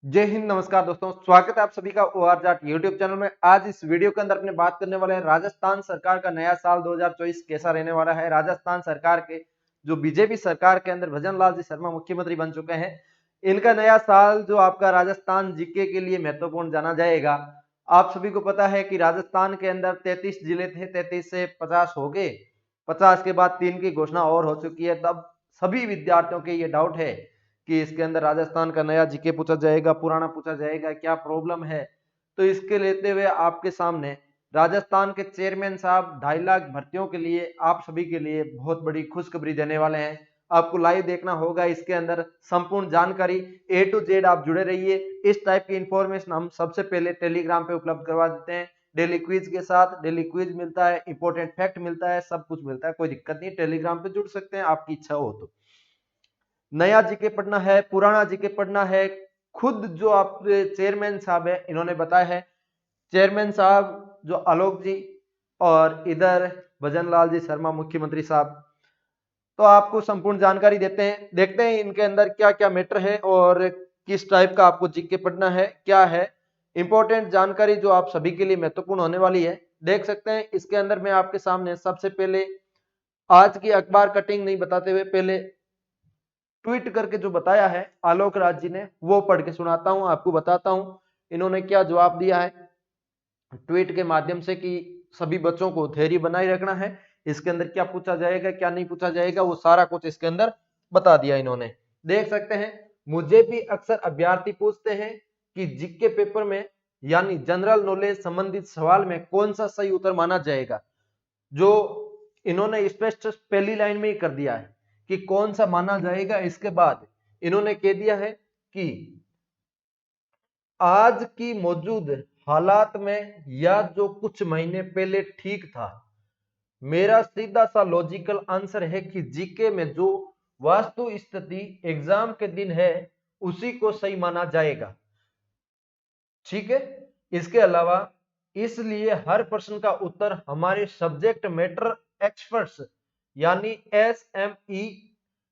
जय हिंद, नमस्कार दोस्तों। स्वागत है आप सभी का ओआर जाट यूट्यूब चैनल में। आज इस वीडियो के अंदर अपने बात करने वाले हैं राजस्थान सरकार का नया साल 2024 कैसा रहने वाला है। राजस्थान सरकार के जो बीजेपी सरकार के अंदर भजन लाल जी शर्मा मुख्यमंत्री बन चुके हैं, इनका नया साल जो आपका राजस्थान जीके के लिए महत्वपूर्ण जाना जाएगा। आप सभी को पता है कि राजस्थान के अंदर 33 जिले थे, 33 से 50 हो गए। 50 के बाद 3 की घोषणा और हो चुकी है। तब सभी विद्यार्थियों के ये डाउट है कि इसके अंदर राजस्थान का नया जीके पूछा जाएगा, पुराना पूछा जाएगा, क्या प्रॉब्लम है। तो इसके लेते हुए आपके सामने राजस्थान के चेयरमैन साहब 2.5 लाख भर्तियों के लिए आप सभी के लिए बहुत बड़ी खुशखबरी देने वाले हैं। आपको लाइव देखना होगा, इसके अंदर संपूर्ण जानकारी A to Z आप जुड़े रहिए। इस टाइप की इंफॉर्मेशन हम सबसे पहले टेलीग्राम पे उपलब्ध करवा देते हैं। डेली क्विज के साथ डेली क्विज मिलता है, इंपॉर्टेंट फैक्ट मिलता है, सब कुछ मिलता है। कोई दिक्कत नहीं, टेलीग्राम पे जुड़ सकते हैं आपकी इच्छा हो तो। नया जीके पढ़ना है, पुराना जीके पढ़ना है, खुद जो आप चेयरमैन साहब है इन्होंने बताया है। चेयरमैन साहब जो आलोक जी और इधर भजन लाल जी शर्मा मुख्यमंत्री साहब, तो आपको संपूर्ण जानकारी देते हैं। देखते हैं इनके अंदर क्या क्या मैटर है और किस टाइप का आपको जीके पढ़ना है, क्या है इंपॉर्टेंट जानकारी जो आप सभी के लिए महत्वपूर्ण होने वाली है। देख सकते हैं इसके अंदर मैं आपके सामने सबसे पहले आज की अखबार कटिंग नहीं बताते हुए पहले ट्वीट करके जो बताया है आलोक राज जी ने, वो पढ़ के सुनाता हूं, आपको बताता हूं इन्होंने क्या जवाब दिया है ट्वीट के माध्यम से कि सभी बच्चों को धैर्य बनाए रखना है। इसके अंदर क्या पूछा जाएगा, क्या नहीं पूछा जाएगा, वो सारा कुछ इसके अंदर बता दिया इन्होंने। देख सकते हैं, मुझे भी अक्सर अभ्यर्थी पूछते हैं कि जीके पेपर में यानी जनरल नॉलेज संबंधित सवाल में कौन सा सही उत्तर माना जाएगा। जो इन्होंने स्पष्ट पहली लाइन में ही कर दिया है कि कौन सा माना जाएगा। इसके बाद इन्होंने कह दिया है कि आज की मौजूद हालात में या जो कुछ महीने पहले ठीक था। मेरा सीधा सा लॉजिकल आंसर है कि जीके में जो वास्तु स्थिति एग्जाम के दिन है उसी को सही माना जाएगा। ठीक है, इसके अलावा इसलिए हर प्रश्न का उत्तर हमारे सब्जेक्ट मैटर एक्सपर्ट्स यानी SME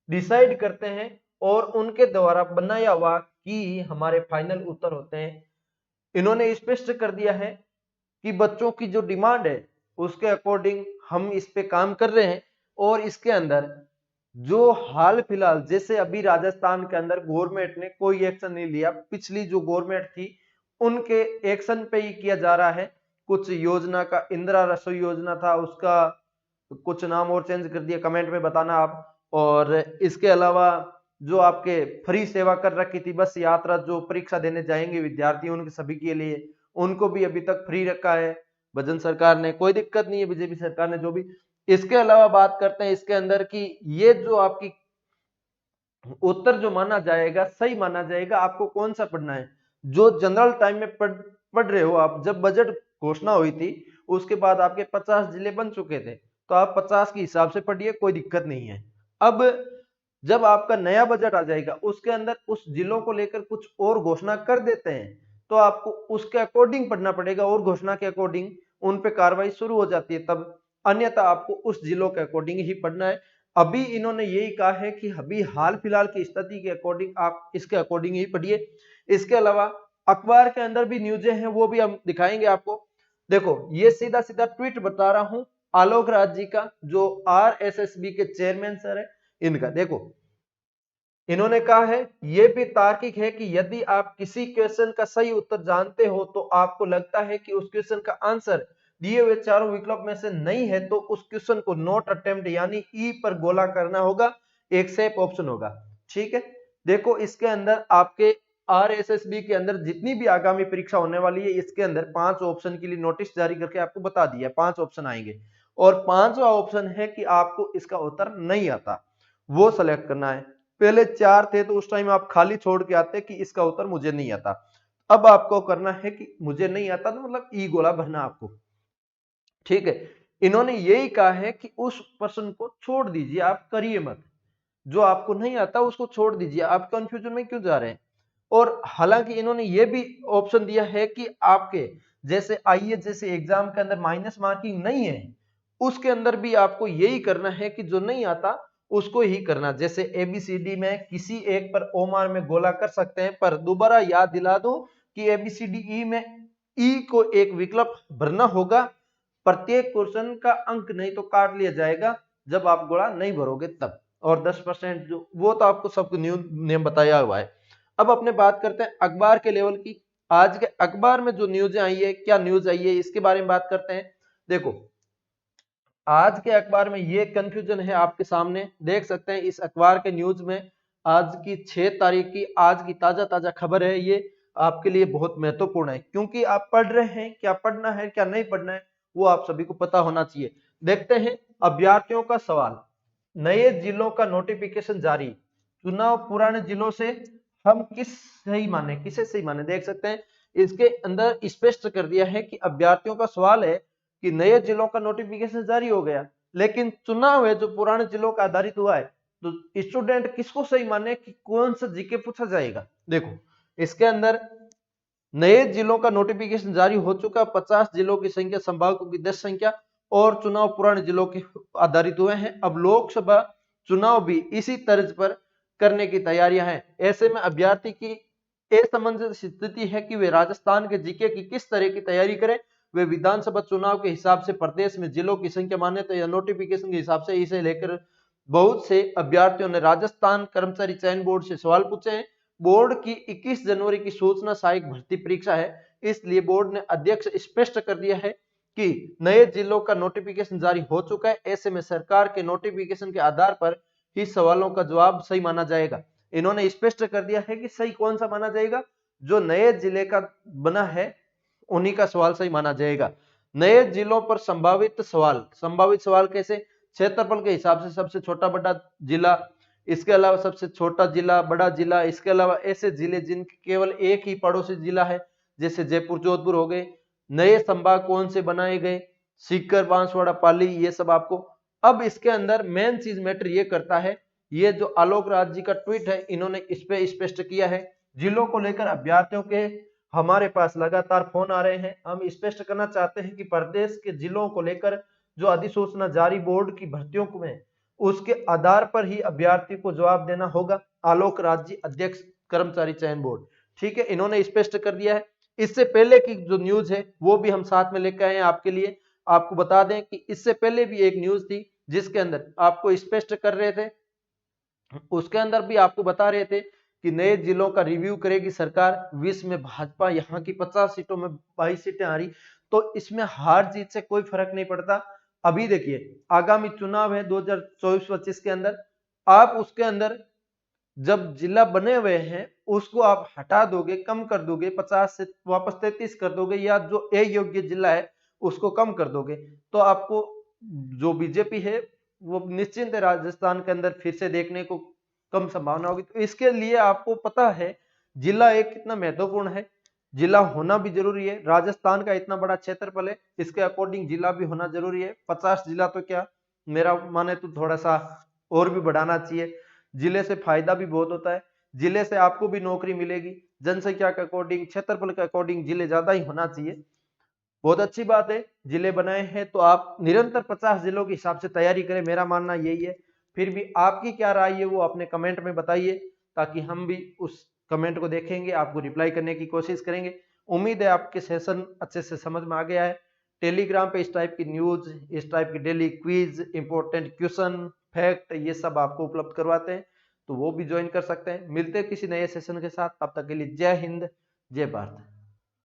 डिसाइड करते हैं और उनके द्वारा बनाया हुआ की हमारे फाइनल उत्तर होते हैं। इन्होंने स्पष्ट कर दिया है कि बच्चों की जो डिमांड है उसके अकॉर्डिंग हम इस पे काम कर रहे हैं। और इसके अंदर जो हाल फिलहाल जैसे अभी राजस्थान के अंदर गवर्नमेंट ने कोई एक्शन नहीं लिया, पिछली जो गवर्नमेंट थी उनके एक्शन पे ही किया जा रहा है। कुछ योजना का इंदिरा रसोई योजना था, उसका कुछ नाम और चेंज कर दिया, कमेंट में बताना आप। और इसके अलावा जो आपके फ्री सेवा कर रखी थी बस यात्रा, जो परीक्षा देने जाएंगे विद्यार्थी उनके सभी के लिए, उनको भी अभी तक फ्री रखा है भजन सरकार ने। कोई दिक्कत नहीं है बीजेपी सरकार ने जो भी। इसके अलावा बात करते हैं इसके अंदर की ये जो आपकी उत्तर जो माना जाएगा सही माना जाएगा, आपको कौन सा पढ़ना है। जो जनरल टाइम में पढ़ रहे हो आप, जब बजट घोषणा हुई थी उसके बाद आपके 50 जिले बन चुके थे, तो आप 50 के हिसाब से पढ़िए, कोई दिक्कत नहीं है। अब जब आपका नया बजट आ जाएगा उसके अंदर उस जिलों को लेकर कुछ और घोषणा कर देते हैं, तो आपको उसके अकॉर्डिंग पढ़ना पड़ेगा और घोषणा के अकॉर्डिंग उन पे कार्रवाई शुरू हो जाती है तब, अन्यथा आपको उस जिलों के अकॉर्डिंग ही पढ़ना है। अभी इन्होंने यही कहा है कि अभी हाल फिलहाल की स्थिति के अकॉर्डिंग आप इसके अकॉर्डिंग ही पढ़िए। इसके अलावा अखबार के अंदर भी न्यूज़ें हैं, वो भी हम दिखाएंगे आपको। देखो ये सीधा सीधा ट्वीट बता रहा हूं आलोक राज जी का, जो RSSB के चेयरमैन सर है इनका। देखो इन्होंने कहा है ये भी तार्किक है कि यदि आप किसी क्वेश्चन का सही उत्तर जानते हो तो आपको लगता है कि उस क्वेश्चन का आंसर दिए हुए चारों विकल्प में से नहीं है, तो उस क्वेश्चन को नॉट अटेम्प्ट यानी ई पर गोला करना होगा, एक सेफ ऑप्शन होगा। ठीक है, देखो इसके अंदर आपके RSSB के अंदर जितनी भी आगामी परीक्षा होने वाली है इसके अंदर 5 ऑप्शन के लिए नोटिस जारी करके आपको बता दिया, 5 ऑप्शन आएंगे और 5वां ऑप्शन है कि आपको इसका उत्तर नहीं आता, वो सेलेक्ट करना है। पहले 4 थे तो उस टाइम आप खाली छोड़ के आते कि इसका उत्तर मुझे नहीं आता। अब आपको करना है कि मुझे नहीं आता, तो मतलब ई गोला भरना आपको। ठीक है, इन्होंने यही कहा है कि उस प्रश्न को छोड़ दीजिए, आप करिए मत, जो आपको नहीं आता उसको छोड़ दीजिए, आप कंफ्यूजन में क्यों जा रहे हैं। और हालांकि इन्होंने ये भी ऑप्शन दिया है कि आपके जैसे आईए जैसे एग्जाम के अंदर माइनस मार्किंग नहीं है, उसके अंदर भी आपको यही करना है कि जो नहीं आता उसको ही करना। जैसे ABCD में किसी एक पर ओ मार में गोला कर सकते हैं, पर दोबारा याद दिला दूं कि ABCDE में ई को एक विकल्प भरना होगा। प्रत्येक क्वेश्चन का अंक नहीं तो काट लिया जाएगा जब आप गोला नहीं भरोगे तब। और 10% जो वो तो आपको सबको नियम बताया हुआ है। अब अपने बात करते हैं अखबार के लेवल की। आज के अखबार में जो न्यूज आई है, क्या न्यूज आई है, इसके बारे में बात करते हैं। देखो, आज के अखबार में ये कंफ्यूजन है, आपके सामने देख सकते हैं। इस अखबार के न्यूज में आज की 6 तारीख की आज की ताजा ताजा खबर है। ये आपके लिए बहुत महत्वपूर्ण है, क्योंकि आप पढ़ रहे हैं, क्या पढ़ना है क्या नहीं पढ़ना है वो आप सभी को पता होना चाहिए। देखते हैं अभ्यर्थियों का सवाल। नए जिलों का नोटिफिकेशन जारी, चुनाव पुराने जिलों से हम किसे सही माने, देख सकते हैं इसके अंदर स्पष्ट कर दिया है कि अभ्यर्थियों का सवाल है कि नए जिलों का नोटिफिकेशन जारी हो गया, लेकिन चुनाव है जो पुराने जिलों का आधारित हुआ है, तो स्टूडेंट किसको सही माने कि कौन सा जीके पूछा जाएगा। देखो, इसके अंदर नए जिलों का नोटिफिकेशन जारी हो चुका, 50 जिलों की संख्या, संभागों की 10 संख्या, और चुनाव पुराने जिलों के आधारित हुए हैं। अब लोकसभा चुनाव भी इसी तर्ज पर करने की तैयारियां हैं। ऐसे में अभ्यर्थी की असमंजस स्थिति है कि वे राजस्थान के जीके की किस तरह की तैयारी करें। वे विधानसभा चुनाव के हिसाब से प्रदेश में जिलों की संख्या मान्यता या नोटिफिकेशन के हिसाब से इसे लेकर बहुत से अभ्यर्थियों ने राजस्थान कर्मचारी चयन बोर्ड से सवाल पूछे हैं। बोर्ड की 21 जनवरी की सूचना सहायक भर्ती परीक्षा है, इसलिए बोर्ड ने अध्यक्ष स्पष्ट कर दिया है कि नए जिलों का नोटिफिकेशन जारी हो चुका है। ऐसे में सरकार के नोटिफिकेशन के आधार पर ही सवालों का जवाब सही माना जाएगा। इन्होंने स्पष्ट कर दिया है कि सही कौन सा माना जाएगा, जो नए जिले का बना है उन्हीं का सवाल सही माना जाएगा। नए जिलों पर संभावित सवाल कैसे, क्षेत्रफल के हिसाब से सबसे छोटा बड़ा जिला, इसके अलावा सबसे छोटा जिला, बड़ा जिला, इसके अलावा ऐसे जिले जिनके केवल एक ही पड़ोसी जिला है, जैसे जयपुर जोधपुर हो गए। नए संभाग कौन से बनाए गए, सीकर, बांसवाड़ा, पाली, ये सब आपको। अब इसके अंदर मेन चीज मैटर ये करता है, ये जो आलोक राज जी का ट्वीट है, इन्होंने इस पे स्पष्ट किया है। जिलों को लेकर अभ्यर्थियों के हमारे पास लगातार फोन आ रहे हैं। हम स्पष्ट करना चाहते हैं कि प्रदेश के जिलों को लेकर जो अधिसूचना जारी बोर्ड की भर्तियों में, उसके आधार पर ही अभ्यर्थी को जवाब देना होगा। आलोक राज जी, अध्यक्ष कर्मचारी चयन बोर्ड, ठीक है, इन्होंने स्पष्ट कर दिया है। इससे पहले की जो न्यूज है वो भी हम साथ में लेकर आए हैं आपके लिए। आपको बता दें कि इससे पहले भी एक न्यूज थी जिसके अंदर आपको स्पष्ट कर रहे थे, उसके अंदर भी आपको बता रहे थे कि नए जिलों का रिव्यू करेगी सरकार। 20 में भाजपा यहाँ की 50 सीटों में 22 सीटें आ रही, तो इसमें हार जीत से कोई फर्क नहीं पड़ता। अभी देखिए, आगामी चुनाव है 2024-25 के अंदर, आप उसके अंदर जब जिला बने हुए हैं उसको आप हटा दोगे, कम कर दोगे, 50 से वापस 33 कर दोगे, या जो अयोग्य जिला है उसको कम कर दोगे, तो आपको जो बीजेपी है वो निश्चिंत है राजस्थान के अंदर फिर से देखने को कम संभावना होगी। तो इसके लिए आपको पता है जिला एक कितना महत्वपूर्ण है, जिला होना भी जरूरी है। राजस्थान का इतना बड़ा क्षेत्रफल है, इसके अकॉर्डिंग जिला भी होना जरूरी है। 50 जिला तो क्या, मेरा माने तो थोड़ा सा और भी बढ़ाना चाहिए। जिले से फायदा भी बहुत होता है, जिले से आपको भी नौकरी मिलेगी। जनसंख्या के अकॉर्डिंग, क्षेत्रफल के अकॉर्डिंग जिले ज्यादा ही होना चाहिए। बहुत अच्छी बात है, जिले बनाए हैं तो आप निरंतर 50 जिलों के हिसाब से तैयारी करें, मेरा मानना यही है। फिर भी आपकी क्या राय है वो अपने कमेंट में बताइए, ताकि हम भी उस कमेंट को देखेंगे, आपको रिप्लाई करने की कोशिश करेंगे। उम्मीद है आपके सेशन अच्छे से समझ में आ गया है। टेलीग्राम पे इस टाइप की न्यूज, इस टाइप की daily quiz, important question, fact, ये सब आपको उपलब्ध करवाते हैं, तो वो भी ज्वाइन कर सकते हैं। मिलते हैं किसी नए सेशन के साथ, तब तक के लिए जय हिंद, जय भारत।